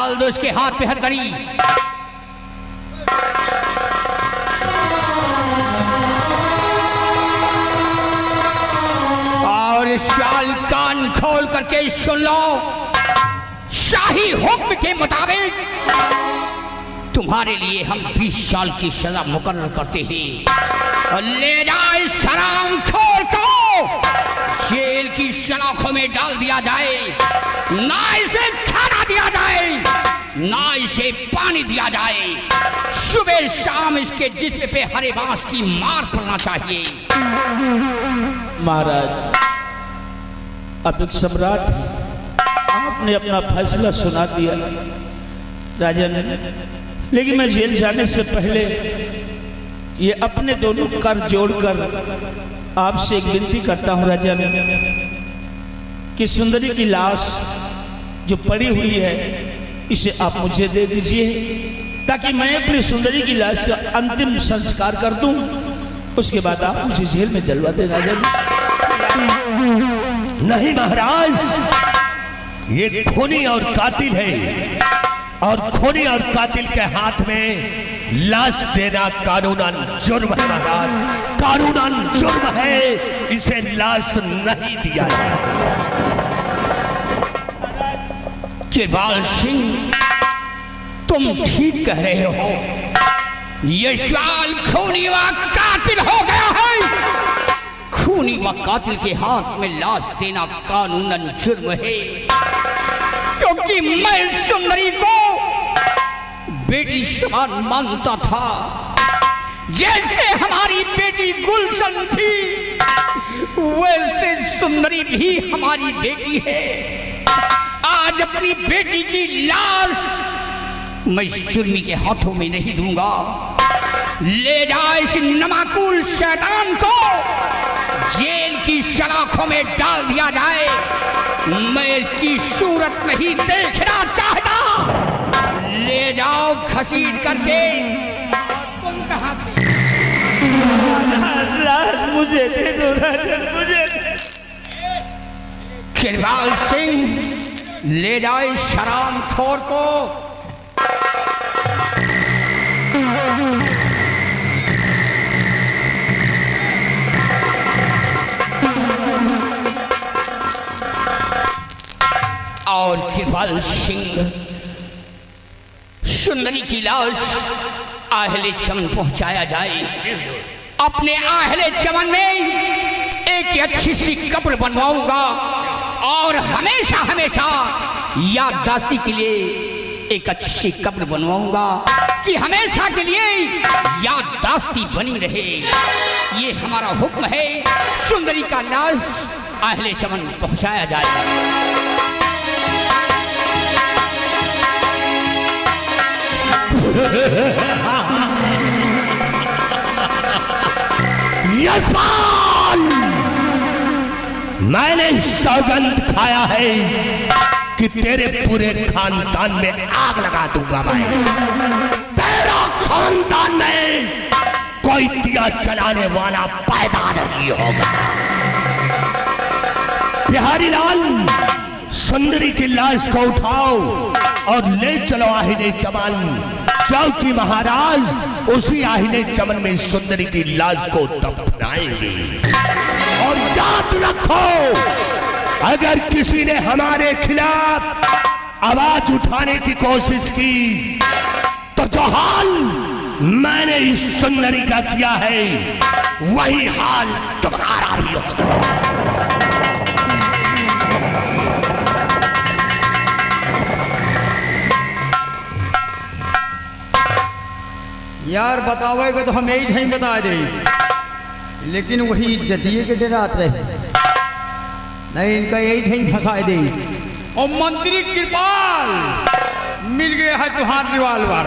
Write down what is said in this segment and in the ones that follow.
डाल दो इसके हाथ पे हथकड़ी। और शाल कान खोल करके सुन लो, शाही हुक्म के मुताबिक तुम्हारे लिए हम 20 साल की सजा मुकर्रर करते हैं। और ले जाए सलाम खोर को जेल की सलाखों में डाल दिया जाए, ना इसे खाना दिया जाए, ना इसे पानी दिया जाए। सुबह शाम इसके जिस्म पे हरे बांस की मार पड़ना चाहिए। महाराज, आप एक सम्राट हैं, आपने अपना फैसला सुना दिया राजा ने, लेकिन मैं जेल जाने से पहले ये अपने दोनों कर जोड़कर आपसे एक विनती करता हूं राजा ने, कि सुंदरी की लाश जो पड़ी हुई है इसे आप मुझे दे दीजिए, ताकि मैं अपनी सुंदरी की लाश का अंतिम संस्कार कर दूं। उसके बाद आप मुझे जेल में जलवा दें राजा जी। नहीं महाराज, ये खूनी और कातिल है, और खूनी और कातिल के हाथ में लाश देना कानूनन जुर्म है महाराज, कानूनन जुर्म है। इसे लाश नहीं दिया जाएगा। कृपाल सिंह, तुम ठीक कह रहे हो, ये शाल खूनी व कातिल हो गया है। खूनी व कातिल के हाथ में लाश देना कानूनन जुर्म है, क्योंकि मैं सुंदरी को बेटी समान मानता था। जैसे हमारी बेटी गुलशन थी, वैसे सुंदरी भी हमारी बेटी है। आज अपनी बेटी की लाश मैं जुर्मी के हाथों में नहीं दूंगा। ले जाए इस नमाकुल शैतान को जेल की सलाखों में डाल दिया जाए। मैं इसकी सूरत नहीं देखना चाहता। ले जाओ घसीट करके। तुम कहां से? मुझे दे दो राजन, मुझे। कृपाल सिंह, ले जाए शराब खोर को। और कृपाल सिंह, सुंदरी की लाश आहले चमन पहुंचाया जाए। अपने आहले चमन में एक अच्छी सी कब्र बनवाऊंगा, और हमेशा हमेशा याददाश्ती के लिए एक अच्छी कब्र बनवाऊंगा, कि हमेशा के लिए याददाश्ती बनी रहे। ये हमारा हुक्म है। सुंदरी का लाश आहले चमन पहुंचाया जाए। यजमान, मैंने सौगंध खाया है कि तेरे पूरे खानदान में आग लगा दूंगा। मैं तेरा खानदान में कोई दिया जलाने वाला पैदा नहीं होगा। बिहारी लाल, सुंदरी की लाश को उठाओ और ले चलो आहिने चमन, क्योंकि महाराज उसी आहिने चमन में सुंदरी की लाश को दफनाएंगे। और याद रखो, अगर किसी ने हमारे खिलाफ आवाज उठाने की कोशिश की तो जो हाल मैंने इस सुंदरी का किया है वही हाल तुम्हारा भी होगा। यार बताओगे तो हम यही नहीं बता दे, लेकिन वही इज्जतिये के डरात रहे नहीं, इनका यही नहीं फंसा दे। और मंत्री कृपाल, मिल गया है तुम्हारा रिवाल्वर।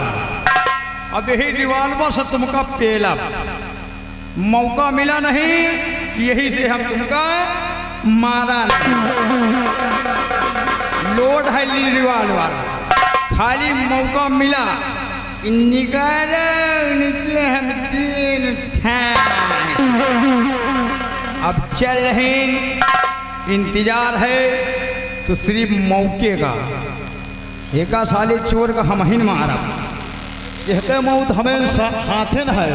अब यही रिवाल्वर से तुमका पेला मौका मिला नहीं, यही से हम तुमका मारा नहीं। लोड है रिवाल्वर, खाली मौका मिला निकले हम 3 अब चल रहे, इंतजार है तो सिर्फ मौके का। एका साले चोर का हमहिन मारब। कहते मौत हमें हाथे न है,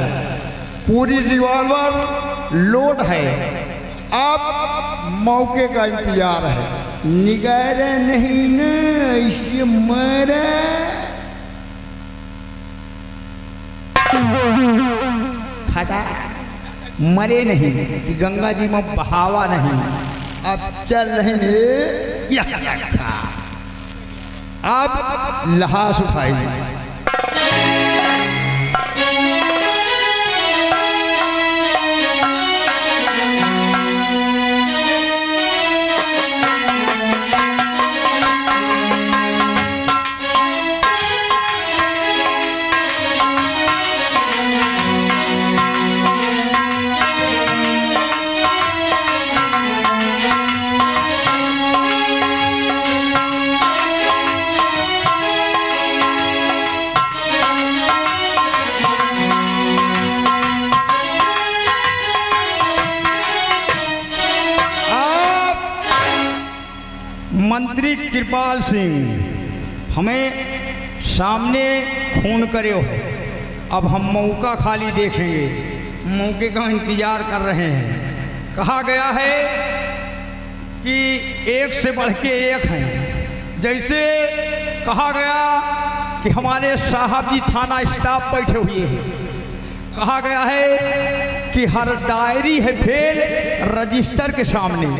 पूरी रिवॉल्वर लोड है, अब मौके का इंतजार है। निगारे नहीं न ऐसे मरे, फटा मरे नहीं कि गंगा जी में बहावा नहीं। अब चल रहे ने अब लहास उठाई। मंत्री कृपाल सिंह हमें सामने खून करे हो। अब हम मौका खाली देखेंगे, मौके का इंतजार कर रहे हैं। कहा गया है कि एक से बढ़ के एक हैं। जैसे कहा गया कि हमारे साहब जी थाना स्टाफ बैठे हुए हैं। कहा गया है कि हर डायरी है फेल रजिस्टर के सामने,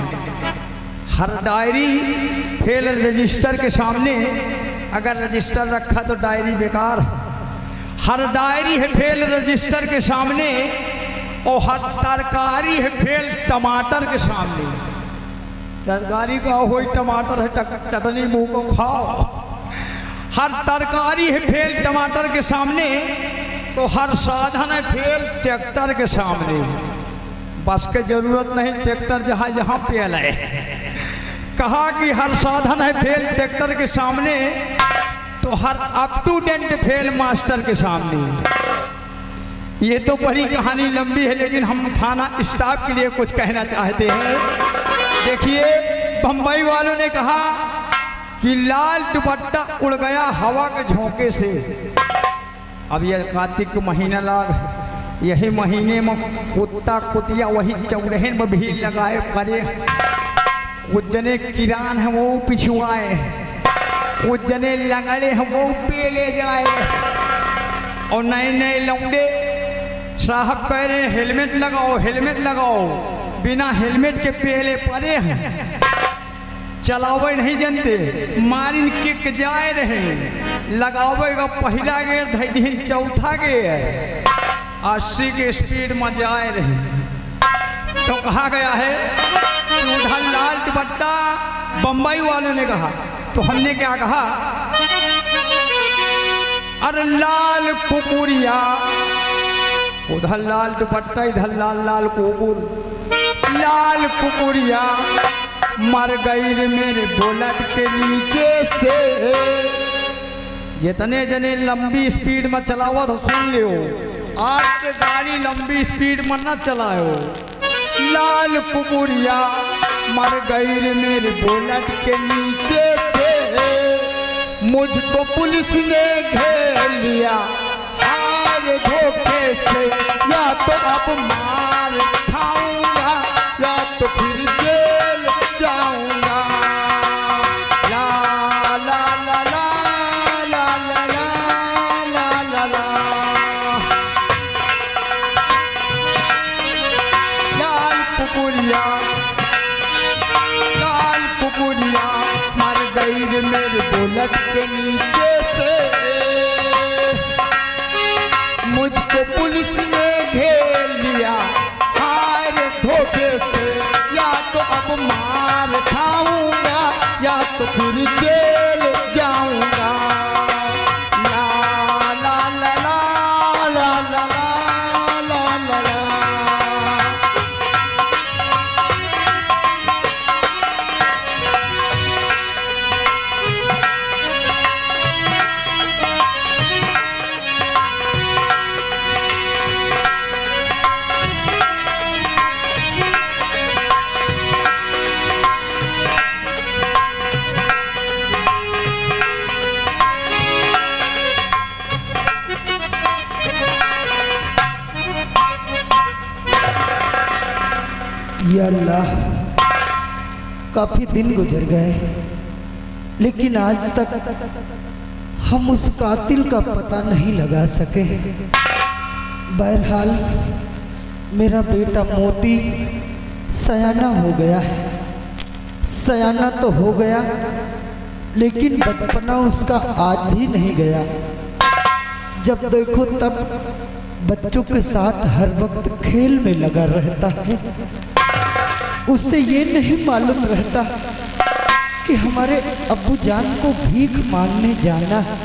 हर डायरी फेल रजिस्टर के सामने। अगर रजिस्टर रखा तो डायरी बेकार। हर डायरी है फेल रजिस्टर के सामने और हर तरकारी है फेल टमाटर के सामने। तरकारी का हो टमाटर है चटनी मुंह को खाओ। हर तरकारी है फेल टमाटर के सामने तो हर साधन है फेल ट्रैक्टर के सामने। बस के जरूरत नहीं, ट्रैक्टर जहाँ जहाँ फेल है। कहा कि हर साधन है फेल ट्रैक्टर के सामने तो हर up to date fail master के सामने। ये तो बड़ी कहानी लंबी है, लेकिन हम थाना स्टाफ के लिए कुछ कहना चाहते हैं। देखिए, बंबई वालों ने कहा कि लाल दुपट्टा उड़ गया हवा के झोंके से। अब यह कार्तिक का महीना लाग, यही महीने में कुत्ता कुतिया वही चौराहे में भीड़ लगाए करे। कुछ जने किरान है वो पिछुआए, कुछ जने लंगड़े हैं वो पे ले जाए, और नए नए लौंडे साहब कह रहे हैं हेलमेट लगाओ हेलमेट लगाओ। बिना हेलमेट के पहले पड़े हैं, चलावे नहीं जानते, मारिन किक जाए रहे। लगावेगा पहला गेर धैर्य चौथा गेर 80 के स्पीड में जाए रहे। तो कहा गया है उधर लाल दुपट्टा, बंबई वालों ने कहा। तो हमने क्या कहा, अरे लाल कुकुरिया, उधर लाल दुपट्टा इधर लाल लाल कुकुर। लाल कुकुरिया मर गई रे मेरे बुलेट के नीचे से। जितने जने लंबी स्पीड में चलाओ तो सुन लियो, आज से गाड़ी लंबी स्पीड में न चलाओ। लाल कुकुरिया मर गई रे मेरे बुलेट के नीचे से। मुझको पुलिस ने घेर लिया हार धोखे से। या तो अब मार खाऊंगा या तो फिर जेल जाऊंगा। ला ला ला ला ला ला ला ला ला। लाल कुकुरिया मर गई रे मेरे बुलेट के नीचे से। मुझको पुलिस ने घेर लिया हाय रे धोखे से। या तो अब मार खाऊंगा या तो फिर जेल जाऊंगा। ला ला ला ला ला ला ला ला ला। अल्लाह, काफी दिन गुजर गए लेकिन आज तक हम उस कातिल का पता नहीं लगा सके। बहरहाल मेरा बेटा मोती सयाना हो गया है। सयाना तो हो गया लेकिन बचपना उसका आज भी नहीं गया। जब देखो तब बच्चों के साथ हर वक्त खेल में लगा रहता है। उससे ये नहीं मालूम रहता कि हमारे अब्बू जान को भीख मांगने जाना है,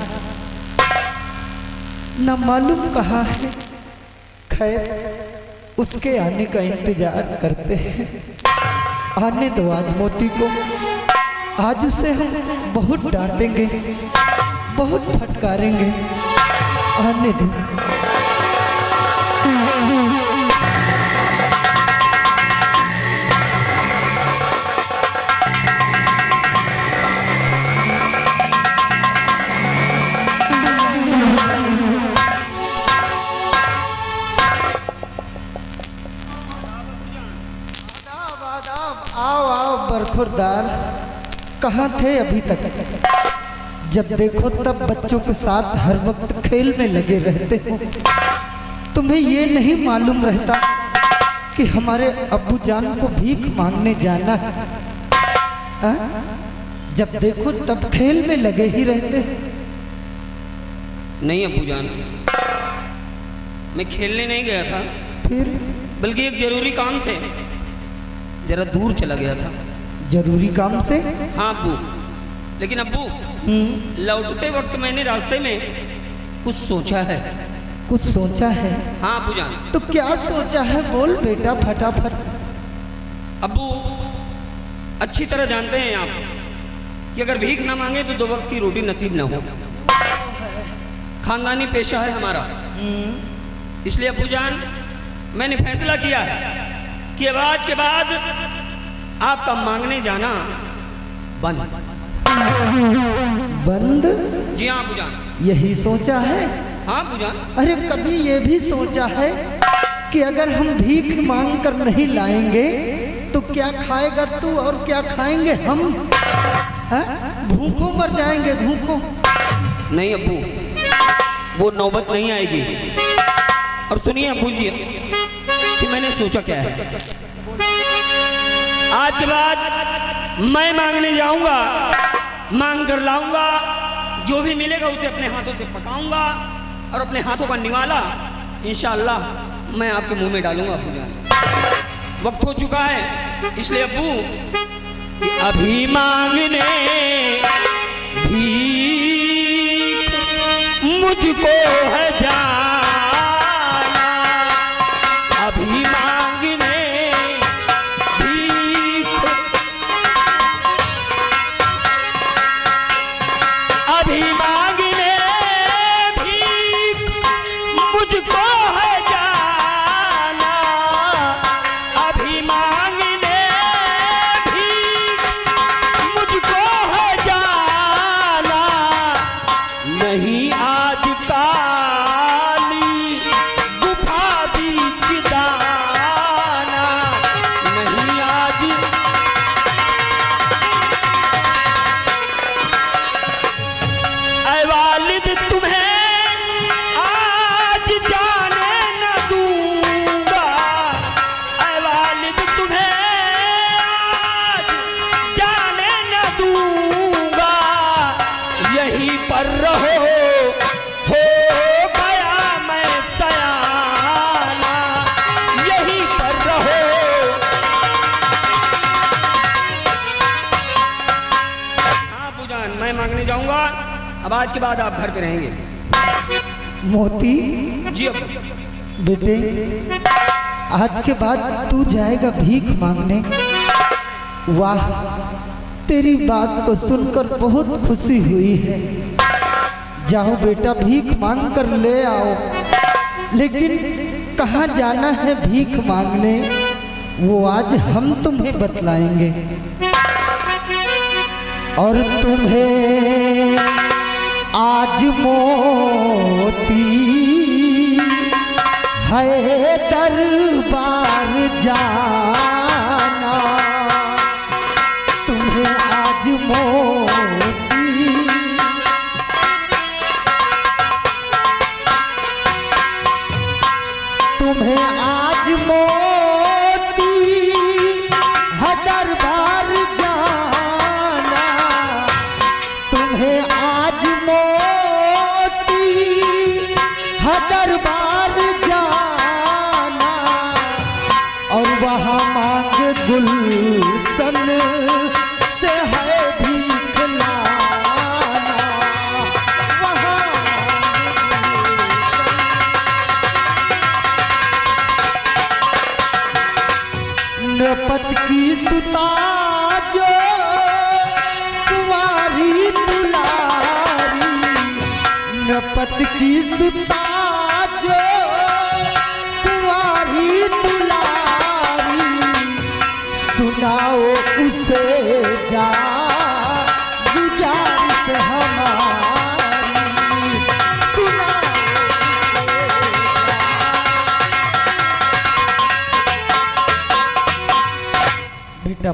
न मालूम कहाँ है। खैर उसके आने का इंतजार करते हैं। आने दो आज मोती को। आज उसे हम बहुत डांटेंगे, बहुत फटकारेंगे। आने दो। आओ आओ बरखुरदार, कहाँ थे अभी तक? जब देखो तब बच्चों के साथ हर वक्त खेल में लगे रहते हो। तुम्हें ये नहीं मालूम रहता कि हमारे अब्बू जान को भीख मांगने जाना है? जब देखो तब खेल में लगे ही रहते। नहीं अब्बू जान, मैं खेलने नहीं गया था, फिर? बल्कि एक जरूरी काम से जरा दूर चला गया था। जरूरी काम से? हाँ अब्बू, लेकिन अब्बू लौटते वक्त मैंने रास्ते में कुछ सोचा है। कुछ सोचा है? हाँ अब्बू जान। तो क्या सोचा है? बोल बेटा फटाफट। अब्बू अच्छी तरह जानते हैं आप कि अगर भीख ना मांगे तो 2 वक्त की रोटी नसीब ना हो। खानदानी पेशा है हमारा। इसलिए अब्बू जान मैंने फैसला किया है कि अब आज के बाद आपका मांगने जाना बंद। बंद? जी हाँ अब्बू जान। यही सोचा है? हाँ अब्बू जान। अरे कभी ये भी सोचा है कि अगर हम भीख मांग कर नहीं लाएंगे तो क्या खाएगा तू और क्या खाएंगे हम? भूखों मर जाएंगे, भूखों। नहीं अब्बू, वो नौबत नहीं आएगी। और सुनिए अब्बू जी कि मैंने सोचा क्या है। आज के बाद मैं मांगने जाऊंगा, मांग कर लाऊंगा, जो भी मिलेगा उसे अपने हाथों से पकाऊंगा और अपने हाथों का निवाला इंशाअल्लाह मैं आपके मुंह में डालूंगा। अब्बू जान वक्त हो चुका है, इसलिए अब्बू कि अभी मांगने भीख मुझको है जाना। अभी मांगने भीख, अभी मांगने भीख मुझको है जाना। अभी मांगने भीख मुझको है जाना। नहीं आज काली गुफा बीच दाना। नहीं आज ऐ वालिद तुम्हें आज जाने न दूंगा। ऐ वालिद तुम्हें आज जाने न दूंगा। यहीं पर रहो, हो गया मैं सयाना। यहीं पर रहो। हाँ अब्बू जान, मैं मांगने जाऊंगा। अब आज के बाद आप घर पे रहेंगे। मोती जी अब्बू। बेटे, आज के बाद तू जाएगा भीख मांगने। वाह, तेरी बात को सुनकर बहुत खुशी हुई है। जाओ बेटा, भीख मांग कर ले आओ। लेकिन कहाँ जाना है भीख मांगने, वो आज हम तुम्हें बतलाएंगे। और तुम्हें आज मोती है दरबार जाना।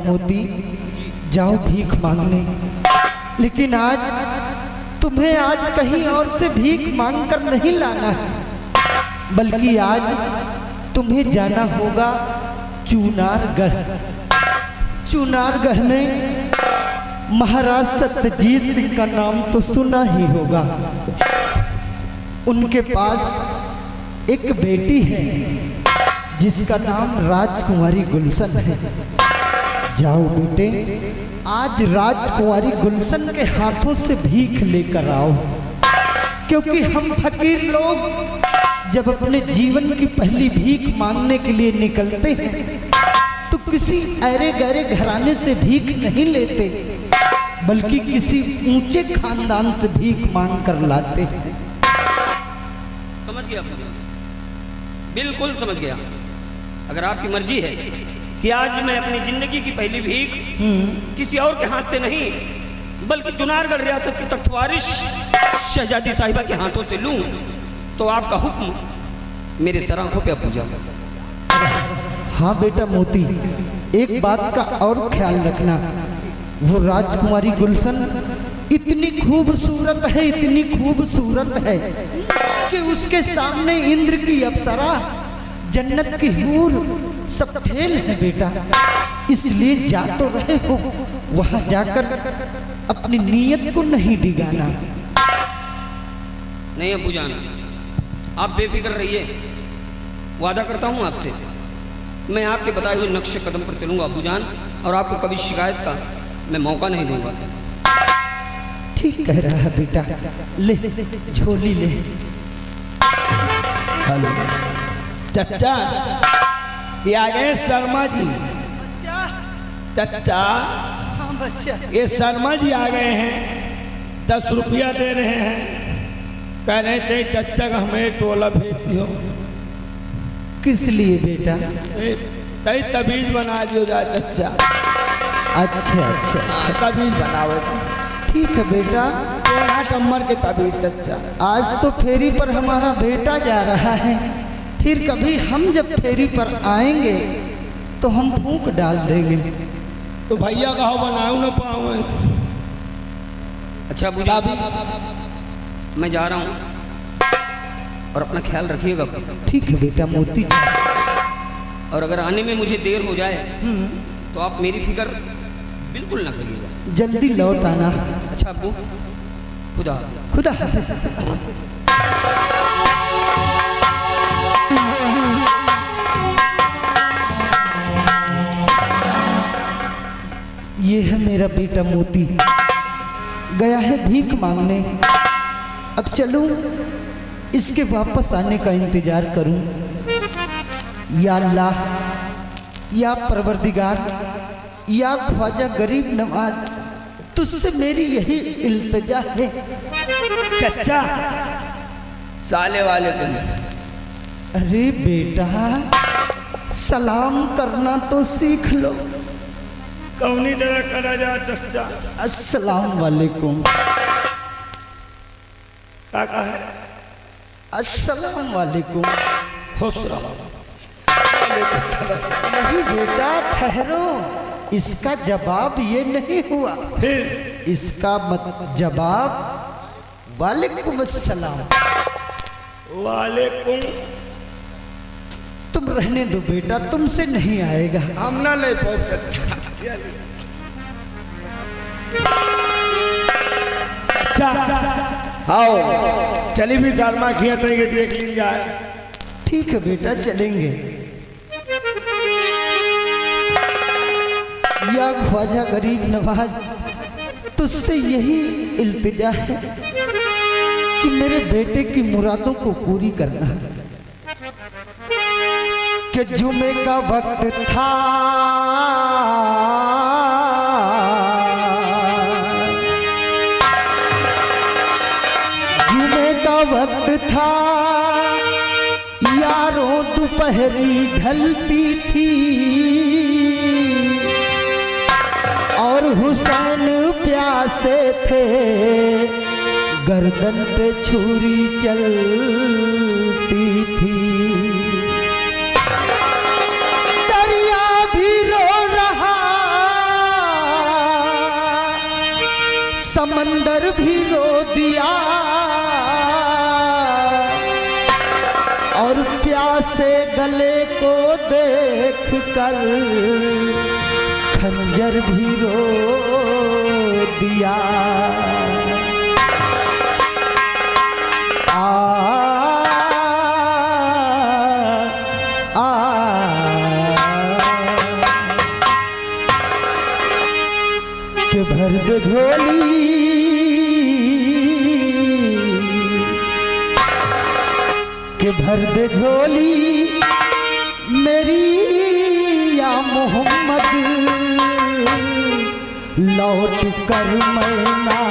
मोती, जाओ भीख मांगने। लेकिन आज तुम्हें आज कहीं और से भीख मांग कर नहीं लाना है, बल्कि आज तुम्हें जाना होगा चुनारगढ़। चुनारगढ़ में महाराज सत्यजीत सिंह का नाम तो सुना ही होगा। उनके पास एक बेटी है जिसका नाम राजकुमारी गुलशन है। जाओ बेटे, आज राजकुमारी गुलशन के हाथों से भीख लेकर आओ, क्योंकि हम फकीर लोग जब अपने जीवन की पहली भीख मांगने के लिए निकलते हैं तो किसी अरे गहरे घराने से भीख नहीं लेते, बल्कि किसी ऊंचे खानदान से भीख मांग कर लाते हैं। समझ गया, बिल्कुल समझ गया। अगर आपकी मर्जी है कि आज मैं अपनी जिंदगी की पहली भीख किसी और के हाथ से नहीं, बल्कि चुनारगढ़ रियासत की तख्तवारिश शहजादी साहिबा के हाथों से लूं, तो आपका हुक्म मेरे सर आंखों पे पूजा। हाँ बेटा मोती, एक बात का और ख्याल रखना, वो राजकुमारी गुलशन इतनी खूबसूरत है, इतनी खूबसूरत है कि उसके सामने इंद्र की अप्सरा, जन्नत की हूर सब फेल है बेटा। इसलिए जा तो रहे हो, वहां जाकर अपनी नीयत को नहीं डिगाना। नहीं अबू जान, आप बेफिक्र रहिए। वादा करता हूँ आपसे, मैं आपके बताए हुए नक्शे कदम पर चलूंगा अबू जान, और आपको कभी शिकायत का मैं मौका नहीं दूंगा। ठीक कह रहा है बेटा, ले झोली ले। हेलो चचा, ये आ गए शर्मा जी। चचा, हाँ बच्चा। ये शर्मा जी आ गए हैं, 10 रुपया दे रहे हैं, कह रहे थे चचा का हमें टोला भेज दियो। किस लिए बेटा? कई तबीज बना दियो जा चचा। अच्छा अच्छा हाँ, तबीज बनावे। ठीक है बेटा, 13 नंबर के तबीज चचा। आज तो फेरी पर हमारा बेटा जा रहा है, फिर कभी हम जब फेरी पर आएंगे तो हम फूंक डाल देंगे। तो भैया कहो बनाऊ ना पाऊँ। अच्छा अबू जान, मैं जा रहा हूँ और अपना ख्याल रखिएगा। ठीक है बेटा मोती जी। और अगर आने में मुझे देर हो जाए तो आप मेरी फिक्र बिल्कुल ना करिएगा। जल्दी लौट आना। अच्छा अब्बू, खुदा खुदा हाफिज। ये है मेरा बेटा मोती, गया है भीख मांगने। अब चलूं, इसके वापस आने का इंतजार करूं। या अल्लाह, या परवरदिगार, या ख्वाजा गरीब नवाज, तुझसे मेरी यही इल्तिजा है। चचा, साले वाले को। अरे बेटा, सलाम करना तो सीख लो। कौनी तरह करा जा चचा। अस्सलाम वालेकुम। काका है। अस्सलाम वालेकुम। खुश रहो। नहीं बेटा, ठहरो, इसका जवाब ये नहीं हुआ। फिर इसका जवाब वालेकुम अस्सलाम। वालेकुम। तुम रहने दो बेटा, तुमसे नहीं आएगा। हम ना ले बहुत अच्छा। चचा आओ, चली भी शर्मा खिया तरीके देख ली जाए। ठीक है बेटा, चलेंगे। या ख्वाजा गरीब नवाज, तुझसे यही इल्तिजा है कि मेरे बेटे की मुरादों को पूरी करना। कि जुमे का वक्त था, जुमे का वक्त था, यारों दोपहरी ढलती थी, और हुसैन प्यासे थे, गर्दन पे छुरी चलती थी। दरिया भी रो रहा समंदर भी रो दिया और प्यासे गले को देख कर खंजर भी रो दिया। के भर दे झोली के भर दे झोली मेरी या मोहम्मद, लौट कर मैं ना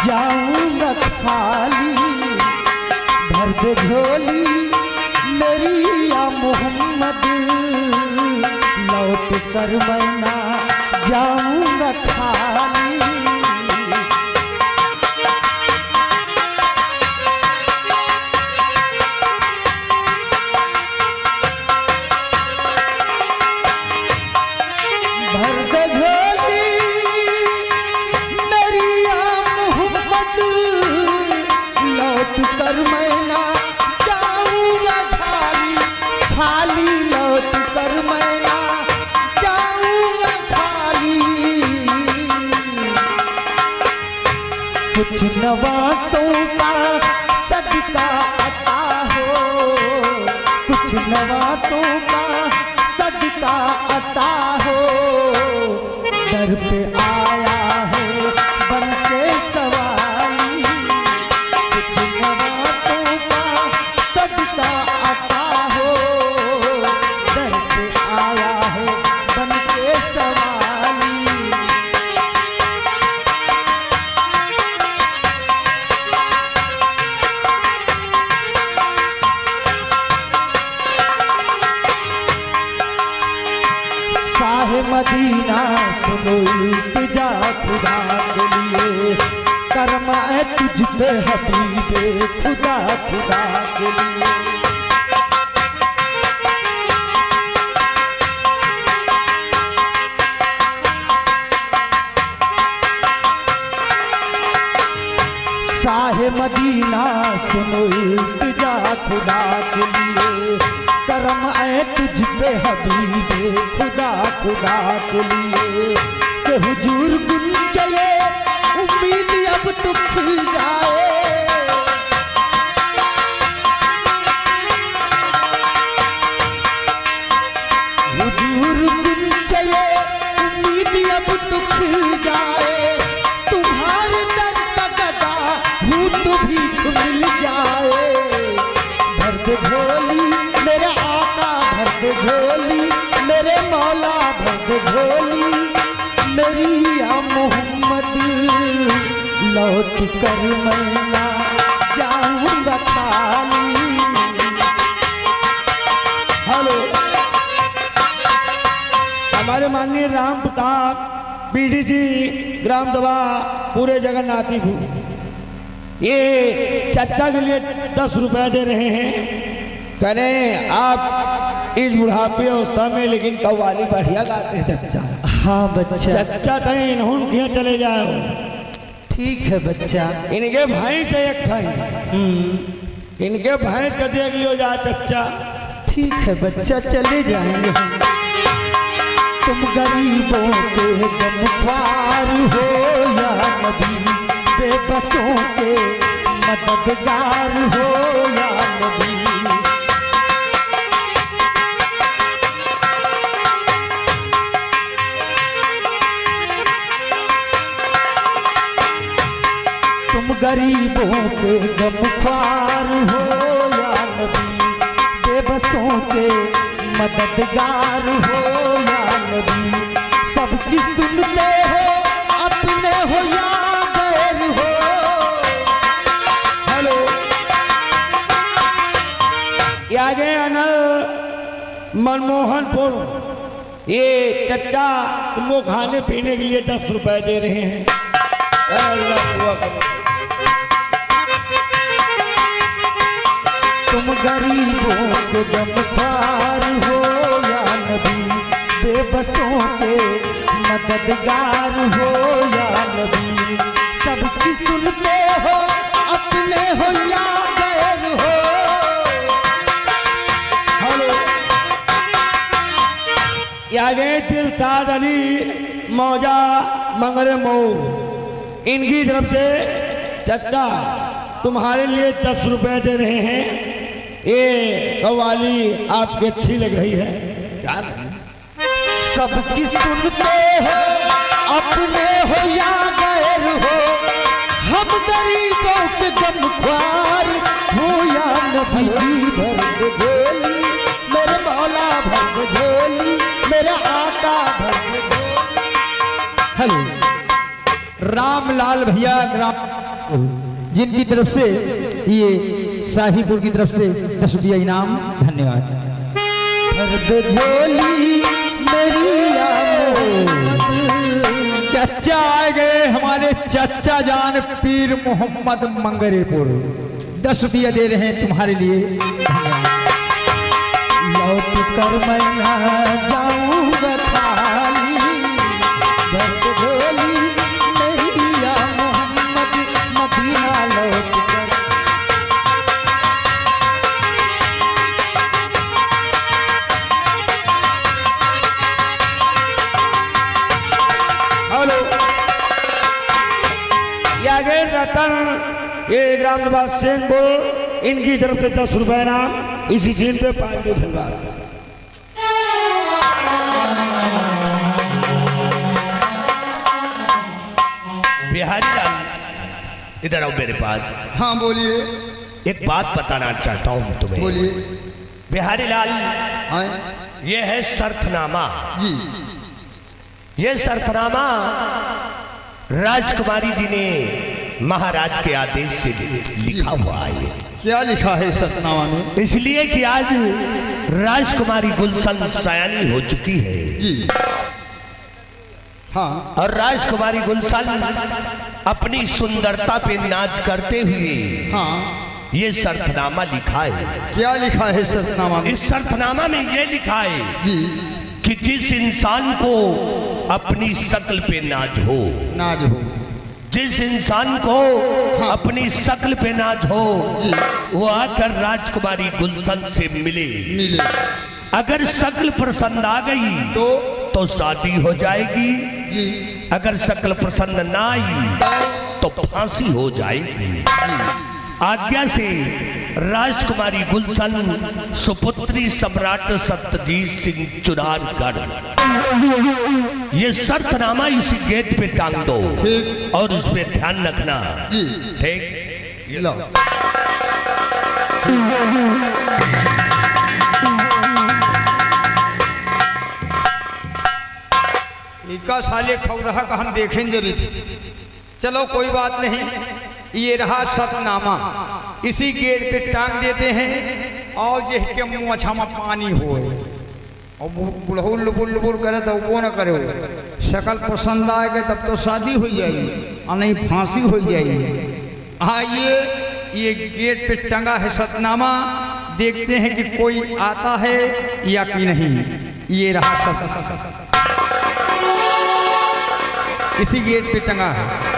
जाऊंगा खाली। भर दे झोली मेरी या मोहम्मद, लौट कर मैं ना जाऊंगा खाली। भर दे झोली मेरी या मोहम्मद, लौट कर मैं ना जाऊंगा खाली। खाली लौट कर मैं ना जाऊंगा खाली। कुछ नवासों का सदका अता हो, कुछ नवासों का सदका अता हो। दर पे आया है बन के सवाली, कुछ नवासों का सदका अता हो। दर पे आया है बन के सवाली। शाहे मदीना सुनो इल्तिजा खुदा के लिए, करम है तुझ पे हबीबे खुदा खुदा के लिए। शाहे मदीना सुनो इल्तिजा खुदा के लिए, करम है तुझ पे हबीबे खुदा खुदा के लिए। के हुजूर बिन चले उम्मीद अब तो खिल जाए। हुजूर बिन चले उम्मीद अब तो खिल जाए। तुम्हारे दर का गदा हूँ तो भीख मिल जाए। भर दे झोली मेरे आका, भर दे झोली मेरे मौला, भर दे झोली मेरी या मोहम्मद, लौट कर मैं ना जाऊंगा खाली। हेलो, हमारे माननीय राम प्रताप पीडी जी, ग्राम सभा पूरे जगन्नाथीपुर, ये चच्चा के लिए 10 रुपए दे रहे हैं। करें आप इस बुढ़ापे अवस्था में लेकिन कव्वाली बढ़िया गाते हैं चच्चा। हाँ बच्चा। चच्चा तय इन्होंने किया चले जाओ। ठीक है बच्चा। इनके भाई से एक था, इनके भैंस का देख लियो जा चच्चा। ठीक है बच्चा, चले जाएंगे हम। तुम गरीबों के गमख्वार हो या नबी, बेबसों के मददगार हो या नबी। तुम गरीबों के गमख्वार हो या नबी, बेबसों के मददगार हो या नबी। सबकी सुनते हो, अपने हो या गैर हो। हेलो, ये आगे अनल मनमोहनपुर, ये चच्चा तुमको खाने पीने के लिए 10 रुपए दे रहे हैं। अल्लाह हुआ करो। तुम गरीबों के गमख्वार हो या नबी, बेबसों के मददगार हो या नबी। या गए दिलशाद अली मौजा मंगरे मऊ, इनकी तरफ से चचा तुम्हारे लिए 10 रुपए दे रहे हैं। ये कव्वाली आपकी अच्छी लग रही है। क्या सबकी सुनते हो, अपने हो या गैर हो, हम गरीबों के गमख्वार हो या नबी भर के झोली, मेरे मौला भर के झोली, मेरे आका भर के झोली। हेलो रामलाल भैया ग्राम, जिनकी तरफ से ये शाहीपुर की तरफ से 10 रुपया इनाम, धन्यवाद। भर के झोली मेरी आमोद। चचा आ गए हमारे चचा जान पीर मोहम्मद मंगरेपुर, 10 रुपया दे रहे हैं तुम्हारे लिए। लौट कर मैं ना जाऊंगा खाली, भर के झोली मेरी या मोहम्मद, मदीना लौट कर। हेलो, या गए रतन, ये ग्राम निवास सेनपुर, इनकी तरफ से 10 रुपए नाम, इसी सीन पे 5 धन्यवाद। बिहारी लाल, इधर आओ मेरे पास। हाँ बोलिए। एक बात बताना चाहता हूं तुम्हें। बोलिए। बिहारी लाल, हाँ ये है शर्तनामा जी। ये शर्तनामा राजकुमारी जी ने महाराज के आदेश से लिखा हुआ है। क्या लिखा है शर्तनामा में? इसलिए कि आज राजकुमारी गुलशन सयानी हो चुकी है जी हाँ। और राजकुमारी गुलशन अपनी सुंदरता पे नाच करते हुए हाँ ये शर्तनामा लिखा है। क्या लिखा है शर्तनामा में? इस शर्तनामा में ये लिखा है जी कि जिस इंसान को अपनी शक्ल पे नाज हो, जिस इंसान को हाँ। अपनी शक्ल पे नाज हो जी। वो आकर राजकुमारी गुलशन से मिले। अगर शक्ल पसंद आ गई तो शादी हो जाएगी जी। अगर शक्ल पसंद ना आई तो फांसी हो जाएगी। आज्ञा से राजकुमारी गुलशन सुपुत्री सम्राट सत्यजीत सिंह चुनारगढ़, ये शर्तनामा इसी गेट पे टांग दो। ठीक। और उस पे ध्यान रखना। जी ठीक। लो। इका साले खौरहा का हम देखेंगे रही थी। चलो कोई बात नहीं, ये रहा शर्तनामा, इसी गेट पे टांग देते हैं और ये के मुँह अच्छा में पानी हो और बुढ़ऊ लुबुर लुबुर करे तो वो न करे। शक्ल पसंद आएगा तब तो शादी हो जाएगी और नहीं फांसी हो जाएगी। आइए ये गेट पे टंगा है शर्तनामा, देखते हैं कि कोई आता है या कि नहीं। ये रहा शर्त, इसी गेट पे टंगा है।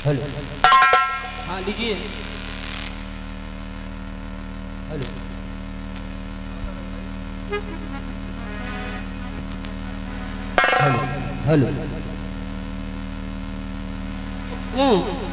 हेलो हाँ लीजिए। Hello hello hello